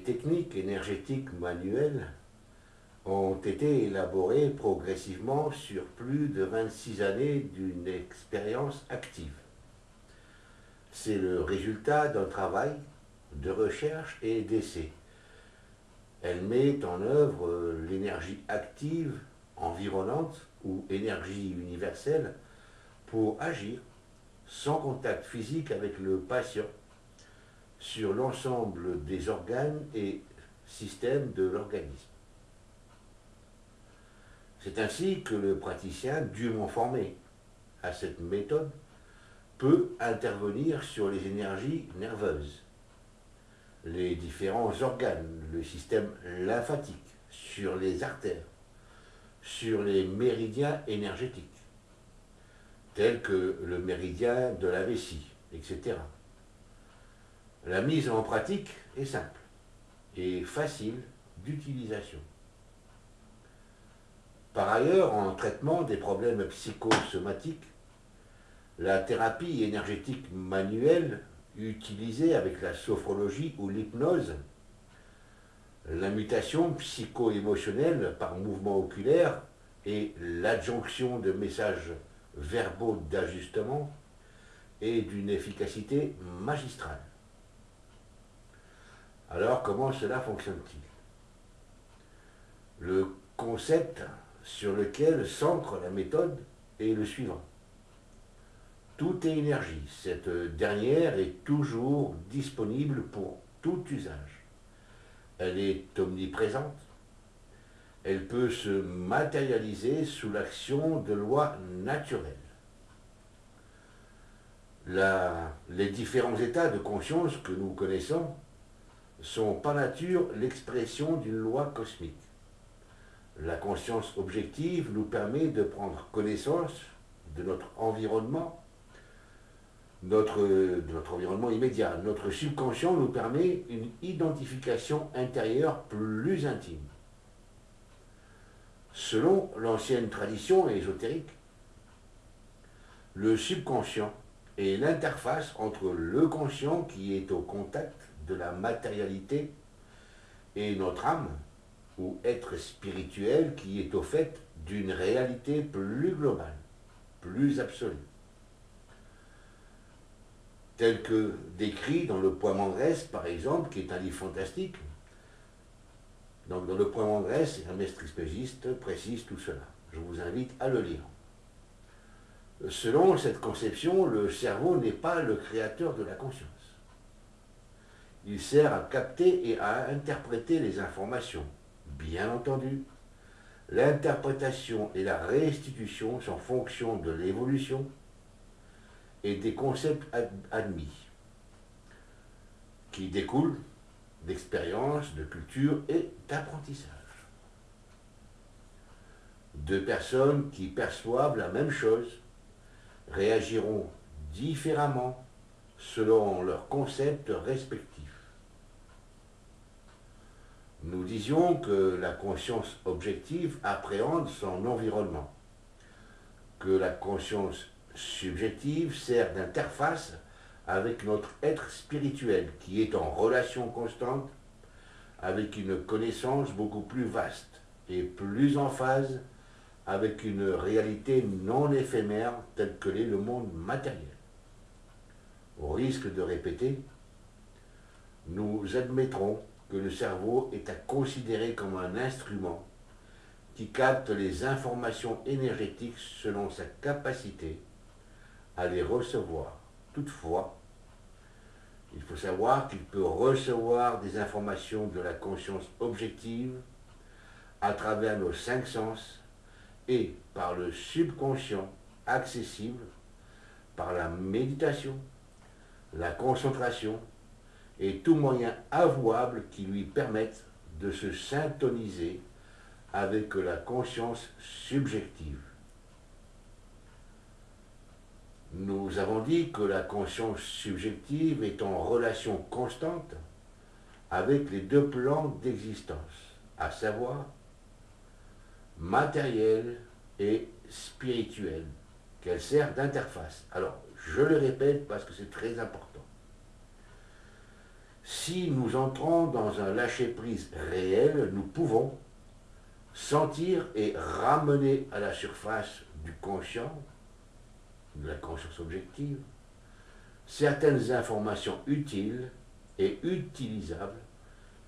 techniques énergétiques manuelles ont été élaborées progressivement sur plus de 26 années d'une expérience active. C'est le résultat d'un travail de recherche et d'essai. Elle met en œuvre l'énergie active, environnante ou énergie universelle pour agir sans contact physique avec le patient sur l'ensemble des organes et systèmes de l'organisme. C'est ainsi que le praticien, dûment formé à cette méthode, peut intervenir sur les énergies nerveuses, les différents organes, le système lymphatique, sur les artères, sur les méridiens énergétiques, tels que le méridien de la vessie, etc. La mise en pratique est simple et facile d'utilisation. Par ailleurs, en traitement des problèmes psychosomatiques, la thérapie énergétique manuelle utilisée avec la sophrologie ou l'hypnose, la mutation psycho-émotionnelle par mouvement oculaire et l'adjonction de messages verbaux d'ajustement est d'une efficacité magistrale. Alors, comment cela fonctionne-t-il? Le concept sur lequel s'ancre la méthode est le suivant. Tout est énergie. Cette dernière est toujours disponible pour tout usage. Elle est omniprésente. Elle peut se matérialiser sous l'action de lois naturelles. Les différents états de conscience que nous connaissons sont par nature l'expression d'une loi cosmique. La conscience objective nous permet de prendre connaissance de notre environnement, de notre environnement immédiat. Notre subconscient nous permet une identification intérieure plus intime. Selon l'ancienne tradition ésotérique, le subconscient est l'interface entre le conscient qui est au contact de la matérialité et notre âme, ou être spirituel qui est au fait d'une réalité plus globale, plus absolue. Tel que décrit dans Le Poids Mangresse, par exemple, qui est un livre fantastique. Donc dans Le Poids Mangresse, Hermès Trismégiste précise tout cela. Je vous invite à le lire. Selon cette conception, le cerveau n'est pas le créateur de la conscience. Il sert à capter et à interpréter les informations. Bien entendu, l'interprétation et la restitution sont fonction de l'évolution et des concepts admis, qui découlent d'expérience, de culture et d'apprentissage. Deux personnes qui perçoivent la même chose réagiront différemment selon leurs concepts respectifs. Nous disions que la conscience objective appréhende son environnement, que la conscience subjective sert d'interface avec notre être spirituel qui est en relation constante avec une connaissance beaucoup plus vaste et plus en phase avec une réalité non éphémère telle que l'est le monde matériel. Au risque de répéter, nous admettrons que le cerveau est à considérer comme un instrument qui capte les informations énergétiques selon sa capacité à les recevoir. Toutefois, il faut savoir qu'il peut recevoir des informations de la conscience objective à travers nos 5 sens et par le subconscient accessible par la méditation, la concentration et tout moyen avouable qui lui permette de se syntoniser avec la conscience subjective. Nous avons dit que la conscience subjective est en relation constante avec les deux plans d'existence, à savoir matériel et spirituel, qu'elle sert d'interface. Alors, je le répète parce que c'est très important. Si nous entrons dans un lâcher-prise réel, nous pouvons sentir et ramener à la surface du conscient, de la conscience objective, certaines informations utiles et utilisables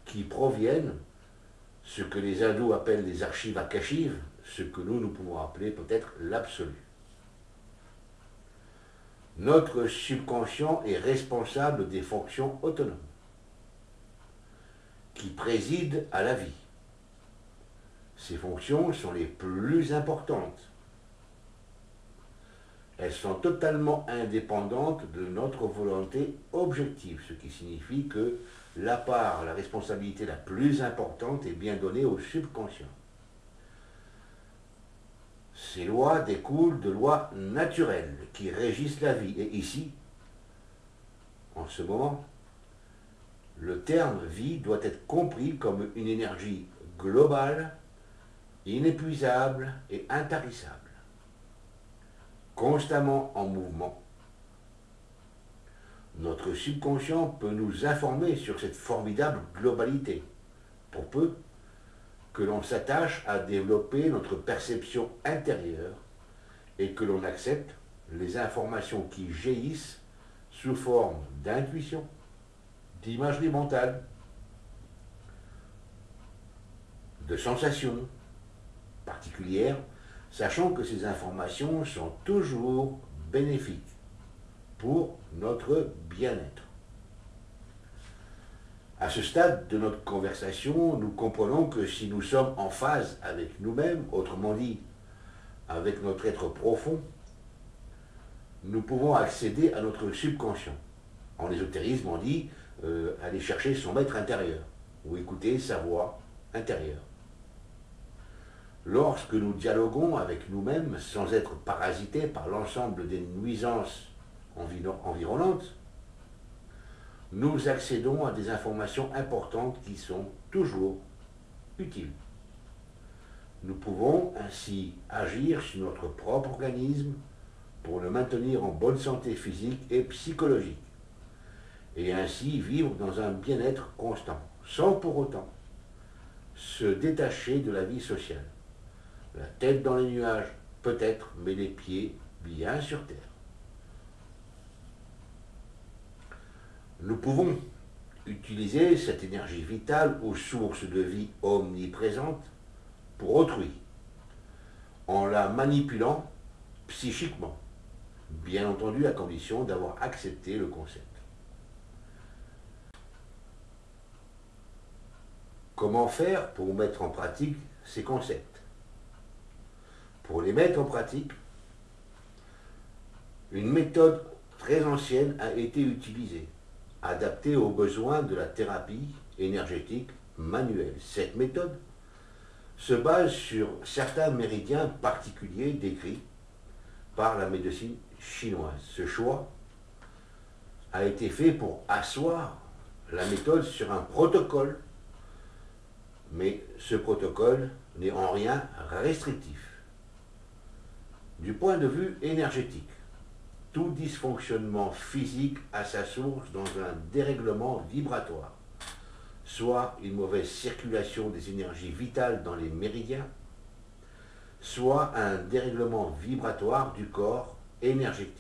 qui proviennent, ce que les hindous appellent les archives akashives, ce que nous pouvons appeler peut-être l'absolu. Notre subconscient est responsable des fonctions autonomes qui président à la vie. Ces fonctions sont les plus importantes. Elles sont totalement indépendantes de notre volonté objective, ce qui signifie que la responsabilité la plus importante est bien donnée au subconscient. Ces lois découlent de lois naturelles qui régissent la vie. Et ici, en ce moment, le terme vie doit être compris comme une énergie globale, inépuisable et intarissable, constamment en mouvement. Notre subconscient peut nous informer sur cette formidable globalité, pour peu que l'on s'attache à développer notre perception intérieure et que l'on accepte les informations qui jaillissent sous forme d'intuition, d'imagerie mentale, de sensations particulières, sachant que ces informations sont toujours bénéfiques pour notre bien-être. À ce stade de notre conversation, nous comprenons que si nous sommes en phase avec nous-mêmes, autrement dit, avec notre être profond, nous pouvons accéder à notre subconscient. En ésotérisme, on dit aller chercher son maître intérieur, ou écouter sa voix intérieure. Lorsque nous dialoguons avec nous-mêmes sans être parasités par l'ensemble des nuisances environnantes, nous accédons à des informations importantes qui sont toujours utiles. Nous pouvons ainsi agir sur notre propre organisme pour le maintenir en bonne santé physique et psychologique, et ainsi vivre dans un bien-être constant, sans pour autant se détacher de la vie sociale. La tête dans les nuages, peut-être, mais les pieds bien sur terre. Nous pouvons utiliser cette énergie vitale aux sources de vie omniprésentes pour autrui, en la manipulant psychiquement, bien entendu à condition d'avoir accepté le concept. Comment faire pour mettre en pratique ces concepts? Pour les mettre en pratique, une méthode très ancienne a été utilisée, adaptée aux besoins de la thérapie énergétique manuelle. Cette méthode se base sur certains méridiens particuliers décrits par la médecine chinoise. Ce choix a été fait pour asseoir la méthode sur un protocole, mais ce protocole n'est en rien restrictif. Du point de vue énergétique, tout dysfonctionnement physique a sa source dans un dérèglement vibratoire, soit une mauvaise circulation des énergies vitales dans les méridiens, soit un dérèglement vibratoire du corps énergétique.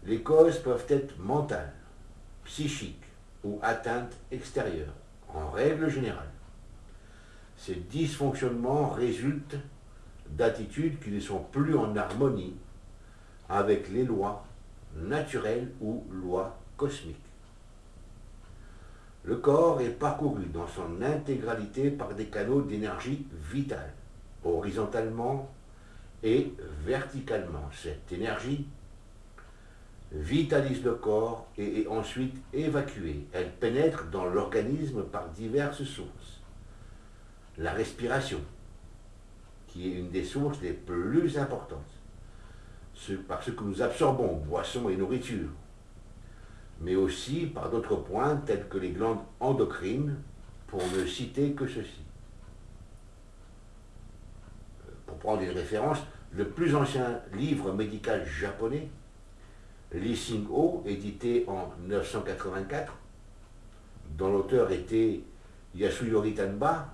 Les causes peuvent être mentales, psychiques ou atteintes extérieures, en règle générale. Ces dysfonctionnements résultent d'attitudes qui ne sont plus en harmonie avec les lois naturelles ou lois cosmiques. Le corps est parcouru dans son intégralité par des canaux d'énergie vitale, horizontalement et verticalement. Cette énergie vitalise le corps et est ensuite évacuée. Elle pénètre dans l'organisme par diverses sources. La respiration, qui est une des sources les plus importantes, par ce que nous absorbons, boissons et nourriture, mais aussi par d'autres points tels que les glandes endocrines, pour ne citer que ceci. Pour prendre une référence, le plus ancien livre médical japonais Lee Sing-ho, édité en 1984, dont l'auteur était Yasuyori Tanba,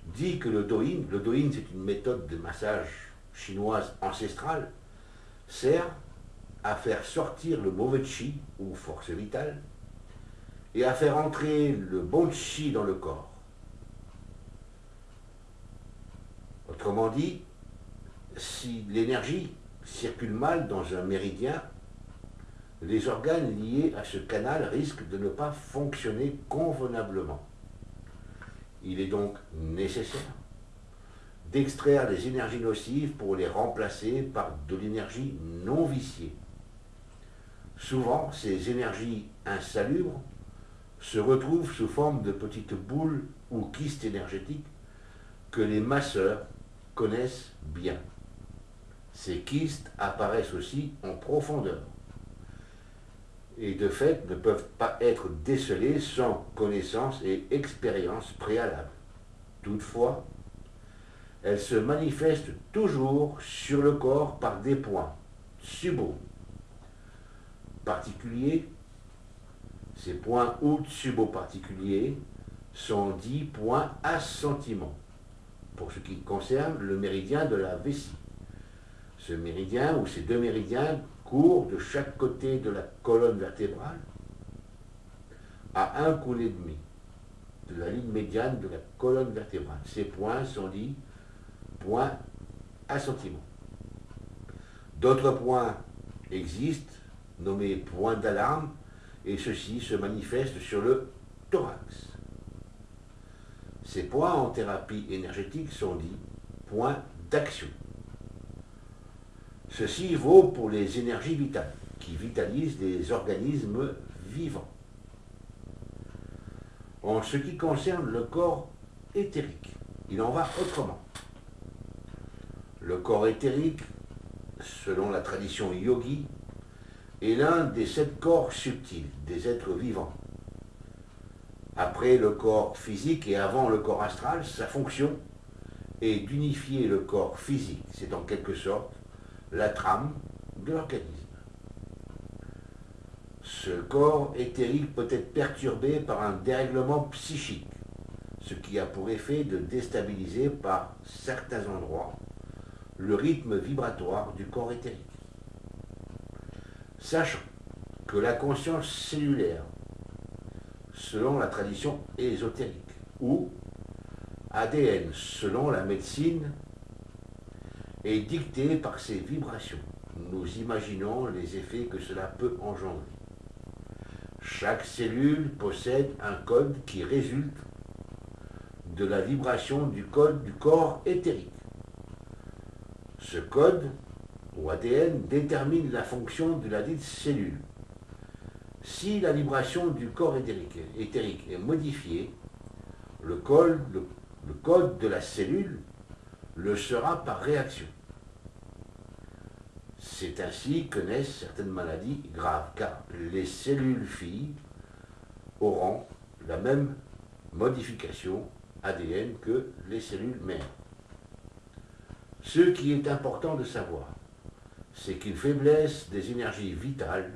dit que le Doin c'est une méthode de massage chinoise ancestrale, sert à faire sortir le mauvais chi ou force vitale et à faire entrer le bon chi dans le corps. Autrement dit, si l'énergie circule mal dans un méridien, les organes liés à ce canal risquent de ne pas fonctionner convenablement. Il est donc nécessaire d'extraire les énergies nocives pour les remplacer par de l'énergie non viciée. Souvent, ces énergies insalubres se retrouvent sous forme de petites boules ou kystes énergétiques que les masseurs connaissent bien. Ces kystes apparaissent aussi en profondeur et de fait ne peuvent pas être décelés sans connaissance et expérience préalable. Toutefois, elles se manifestent toujours sur le corps par des points subaux particuliers. Ces points ou subaux particuliers sont dits points à sentiment pour ce qui concerne le méridien de la vessie. Ce méridien ou ces deux méridiens courent de chaque côté de la colonne vertébrale à un courrier et demi de la ligne médiane de la colonne vertébrale. Ces points sont dits points à sentiment. D'autres points existent, nommés points d'alarme, et ceux-ci se manifestent sur le thorax. Ces points en thérapie énergétique sont dits points d'action. Ceci vaut pour les énergies vitales, qui vitalisent les organismes vivants. En ce qui concerne le corps éthérique, il en va autrement. Le corps éthérique, selon la tradition yogi, est l'un des 7 corps subtils des êtres vivants. Après le corps physique et avant le corps astral, sa fonction est d'unifier le corps physique. C'est en quelque sorte la trame de l'organisme. Ce corps éthérique peut être perturbé par un dérèglement psychique, ce qui a pour effet de déstabiliser par certains endroits le rythme vibratoire du corps éthérique. Sachant que la conscience cellulaire, selon la tradition ésotérique, ou ADN selon la médecine, est dictée par ces vibrations, nous imaginons les effets que cela peut engendrer. Chaque cellule possède un code qui résulte de la vibration du code du corps éthérique. Ce code, ou ADN, détermine la fonction de la dite cellule. Si la vibration du corps éthérique est modifiée, le code de la cellule le sera par réaction. C'est ainsi que naissent certaines maladies graves, car les cellules filles auront la même modification ADN que les cellules mères. Ce qui est important de savoir, c'est qu'une faiblesse des énergies vitales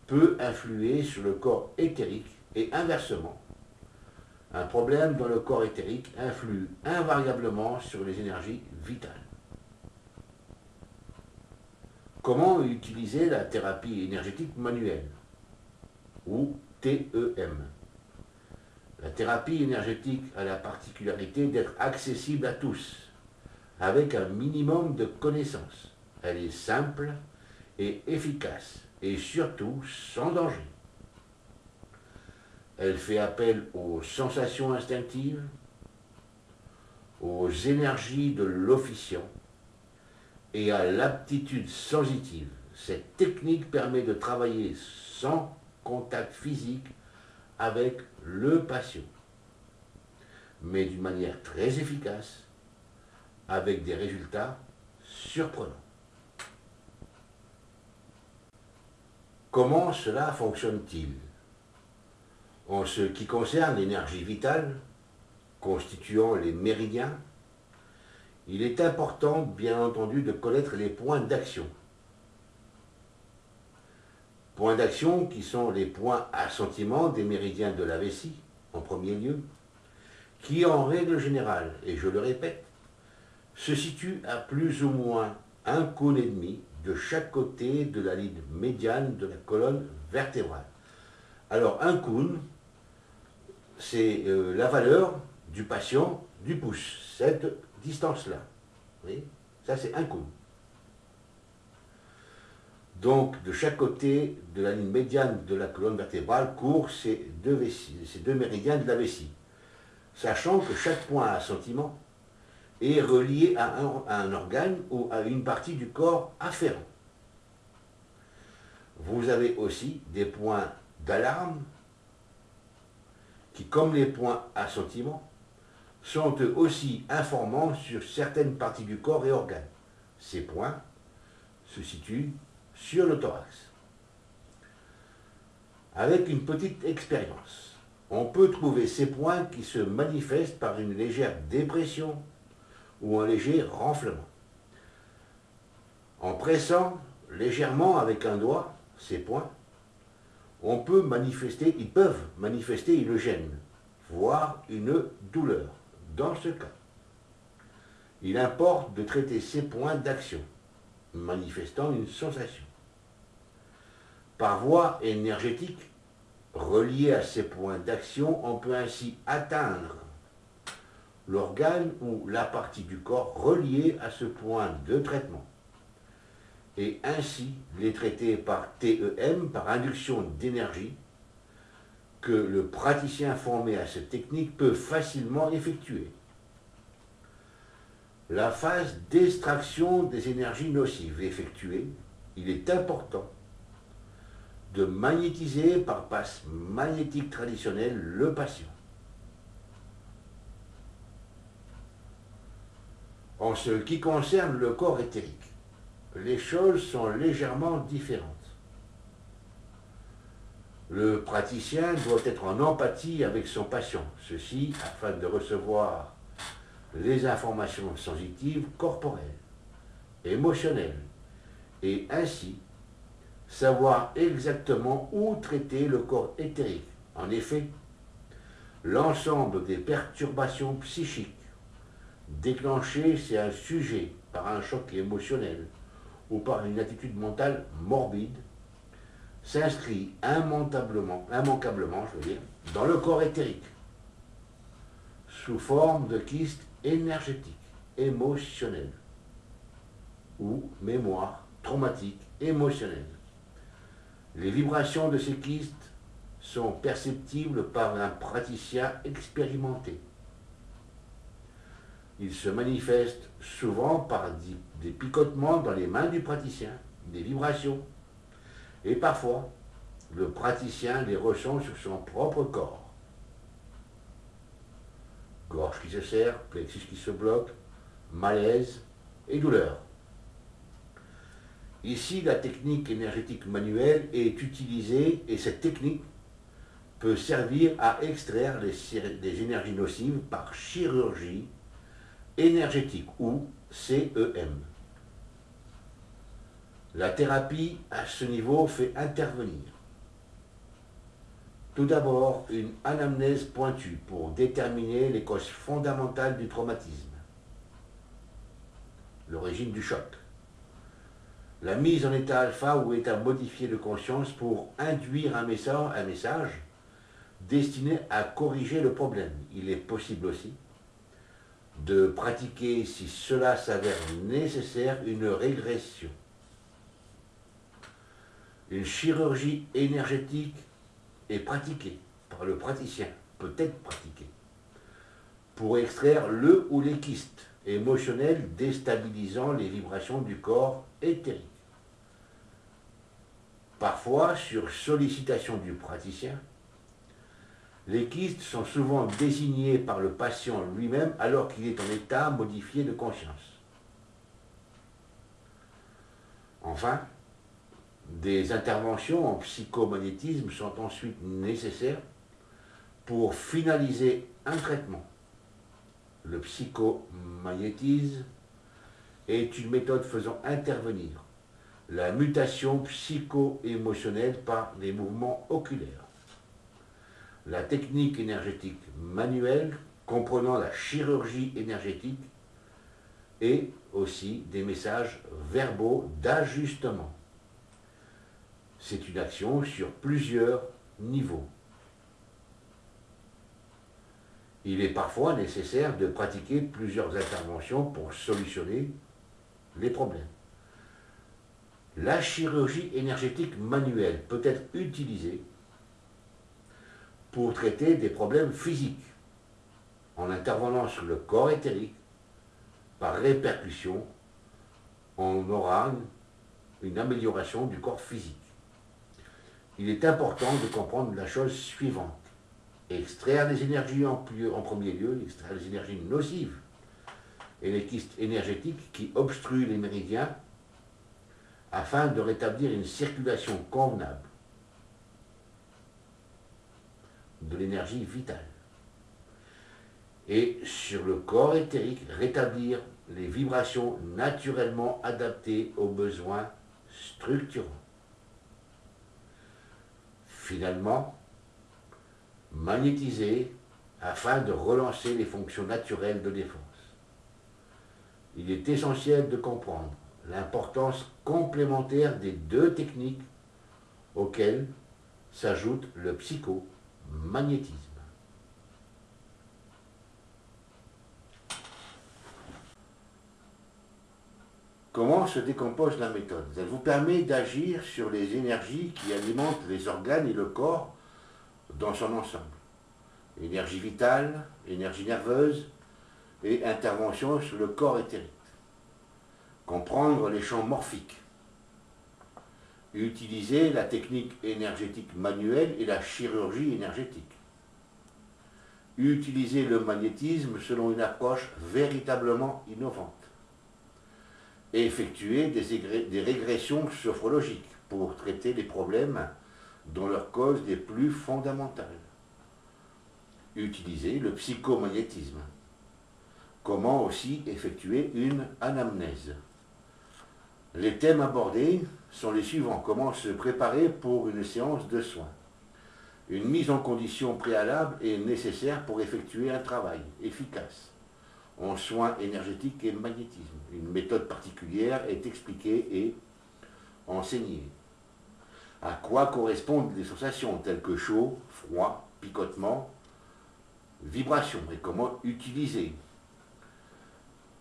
peut influer sur le corps éthérique et inversement. Un problème dans le corps éthérique influe invariablement sur les énergies vitales. Comment utiliser la thérapie énergétique manuelle, ou TEM? La thérapie énergétique a la particularité d'être accessible à tous, avec un minimum de connaissances. Elle est simple et efficace, et surtout sans danger. Elle fait appel aux sensations instinctives, aux énergies de l'officiant et à l'aptitude sensitive. Cette technique permet de travailler sans contact physique avec le patient, mais d'une manière très efficace, avec des résultats surprenants. Comment cela fonctionne-t-il? En ce qui concerne l'énergie vitale, constituant les méridiens, il est important, bien entendu, de connaître les points d'action. Points d'action qui sont les points assentiments des méridiens de la vessie, en premier lieu, qui en règle générale, et je le répète, se situent à plus ou moins 1 cône et demi de chaque côté de la ligne médiane de la colonne vertébrale. Alors un cône, c'est la valeur du patient du pouce, cette distance-là. Vous voyez, ça c'est un cône. Donc, de chaque côté de la ligne médiane de la colonne vertébrale courent ces deux méridiens de la vessie, sachant que chaque point assentiment est relié à un organe ou à une partie du corps afférent. Vous avez aussi des points d'alarme qui, comme les points assentiment, sont eux aussi informant sur certaines parties du corps et organes. Ces points se situent sur le thorax. Avec une petite expérience, on peut trouver ces points qui se manifestent par une légère dépression ou un léger renflement. En pressant légèrement avec un doigt ces points, ils peuvent manifester une gêne, voire une douleur. Dans ce cas, il importe de traiter ces points d'action, manifestant une sensation. Par voie énergétique, reliée à ces points d'action, on peut ainsi atteindre l'organe ou la partie du corps reliée à ce point de traitement, et ainsi les traiter par TEM, par induction d'énergie, que le praticien formé à cette technique peut facilement effectuer. La phase d'extraction des énergies nocives effectuée, il est important de magnétiser par passe magnétique traditionnelle le patient. En ce qui concerne le corps éthérique, les choses sont légèrement différentes. Le praticien doit être en empathie avec son patient, ceci afin de recevoir les informations sensitives corporelles, émotionnelles, et ainsi savoir exactement où traiter le corps éthérique. En effet, l'ensemble des perturbations psychiques déclenchées chez un sujet par un choc émotionnel ou par une attitude mentale morbide s'inscrit immanquablement, dans le corps éthérique, sous forme de kystes énergétiques, émotionnels, ou mémoire traumatique émotionnelle. Les vibrations de ces kystes sont perceptibles par un praticien expérimenté. Ils se manifestent souvent par des picotements dans les mains du praticien, des vibrations, et parfois le praticien les ressent sur son propre corps. Gorge qui se serre, plexus qui se bloque, malaise et douleur. Ici, la technique énergétique manuelle est utilisée et cette technique peut servir à extraire des énergies nocives par chirurgie énergétique ou CEM. La thérapie à ce niveau fait intervenir tout d'abord une anamnèse pointue pour déterminer les causes fondamentales du traumatisme, l'origine du choc, la mise en état alpha ou état modifié de conscience pour induire un message destiné à corriger le problème. Il est possible aussi de pratiquer, si cela s'avère nécessaire, une régression. Une chirurgie énergétique est pratiquée par le praticien, peut être pratiquée, pour extraire le ou les kystes émotionnels déstabilisant les vibrations du corps éthérique. Parfois, sur sollicitation du praticien, les kystes sont souvent désignés par le patient lui-même alors qu'il est en état modifié de conscience. Enfin, des interventions en psychomagnétisme sont ensuite nécessaires pour finaliser un traitement. Le psychomagnétisme est une méthode faisant intervenir la mutation psycho-émotionnelle par les mouvements oculaires. La technique énergétique manuelle comprenant la chirurgie énergétique et aussi des messages verbaux d'ajustement. C'est une action sur plusieurs niveaux. Il est parfois nécessaire de pratiquer plusieurs interventions pour solutionner les problèmes. La chirurgie énergétique manuelle peut être utilisée pour traiter des problèmes physiques en intervenant sur le corps éthérique. Par répercussion, on aura une amélioration du corps physique. Il est important de comprendre la chose suivante. Extraire les énergies en premier lieu, extraire les énergies nocives et les kystes énergétiques qui obstruent les méridiens afin de rétablir une circulation convenable de l'énergie vitale. Et sur le corps éthérique, rétablir les vibrations naturellement adaptées aux besoins structurants. Finalement, magnétiser afin de relancer les fonctions naturelles de défense. Il est essentiel de comprendre l'importance complémentaire des deux techniques auxquelles s'ajoute le psychomagnétisme. Comment se décompose la méthode? Elle vous permet d'agir sur les énergies qui alimentent les organes et le corps dans son ensemble. Énergie vitale, énergie nerveuse et intervention sur le corps éthérique. Comprendre les champs morphiques. Utiliser la technique énergétique manuelle et la chirurgie énergétique. Utiliser le magnétisme selon une approche véritablement innovante. Effectuer des régressions sophrologiques pour traiter les problèmes dont leurs causes les plus fondamentales. Utiliser le psychomagnétisme. Comment aussi effectuer une anamnèse. Les thèmes abordés sont les suivants. Comment se préparer pour une séance de soins. Une mise en condition préalable est nécessaire pour effectuer un travail efficace en soins énergétiques et magnétisme. Une méthode particulière est expliquée et enseignée. À quoi correspondent les sensations telles que chaud, froid, picotement, vibration et comment utiliser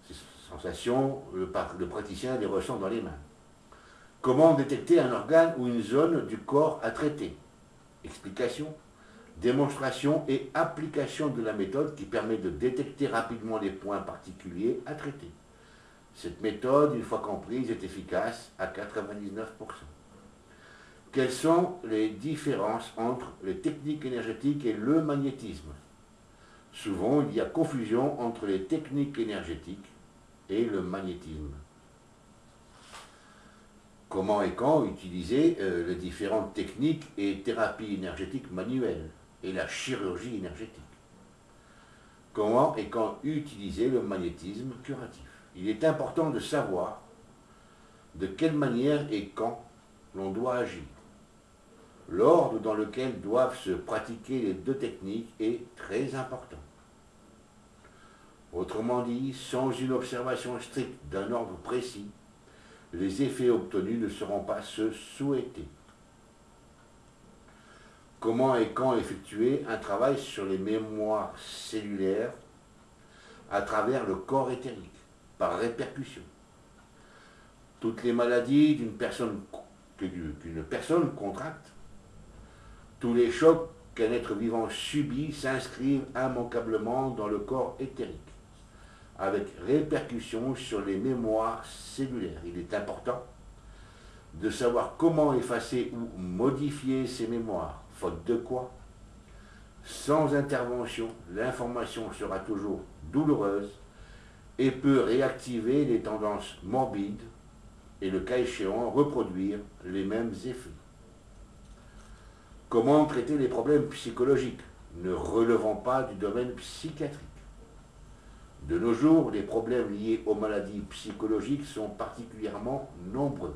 ces sensations, le praticien les ressent dans les mains. Comment détecter un organe ou une zone du corps à traiter. Explication, démonstration et application de la méthode qui permet de détecter rapidement les points particuliers à traiter. Cette méthode, une fois comprise, est efficace à 99%. Quelles sont les différences entre les techniques énergétiques et le magnétisme? Souvent, il y a confusion entre les techniques énergétiques et le magnétisme. Comment et quand utiliser les différentes techniques et thérapies énergétiques manuelles et la chirurgie énergétique? Comment et quand utiliser le magnétisme curatif? Il est important de savoir de quelle manière et quand l'on doit agir. L'ordre dans lequel doivent se pratiquer les deux techniques est très important. Autrement dit, sans une observation stricte d'un ordre précis, les effets obtenus ne seront pas ceux souhaités. Comment et quand effectuer un travail sur les mémoires cellulaires à travers le corps éthérique, par répercussion. Toutes les maladies qu'une personne contracte, tous les chocs qu'un être vivant subit s'inscrivent immanquablement dans le corps éthérique, avec répercussion sur les mémoires cellulaires. Il est important de savoir comment effacer ou modifier ces mémoires, faute de quoi, sans intervention, l'information sera toujours douloureuse et peut réactiver les tendances morbides et, le cas échéant, reproduire les mêmes effets. Comment traiter les problèmes psychologiques, ne relevant pas du domaine psychiatrique? De nos jours, les problèmes liés aux maladies psychologiques sont particulièrement nombreux.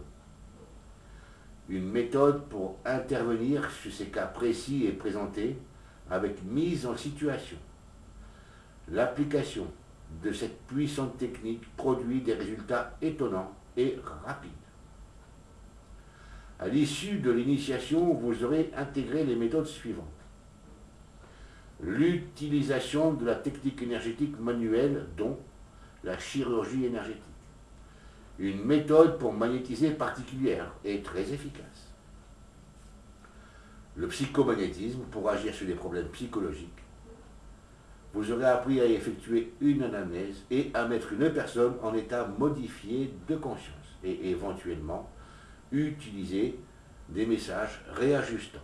Une méthode pour intervenir sur ces cas précis et présentés avec mise en situation. L'application de cette puissante technique produit des résultats étonnants et rapides. À l'issue de l'initiation, vous aurez intégré les méthodes suivantes. L'utilisation de la technique énergétique manuelle, dont la chirurgie énergétique. Une méthode pour magnétiser particulière et très efficace. Le psychomagnétisme pour agir sur des problèmes psychologiques. Vous aurez appris à effectuer une anamnèse et à mettre une personne en état modifié de conscience et éventuellement utiliser des messages réajustants.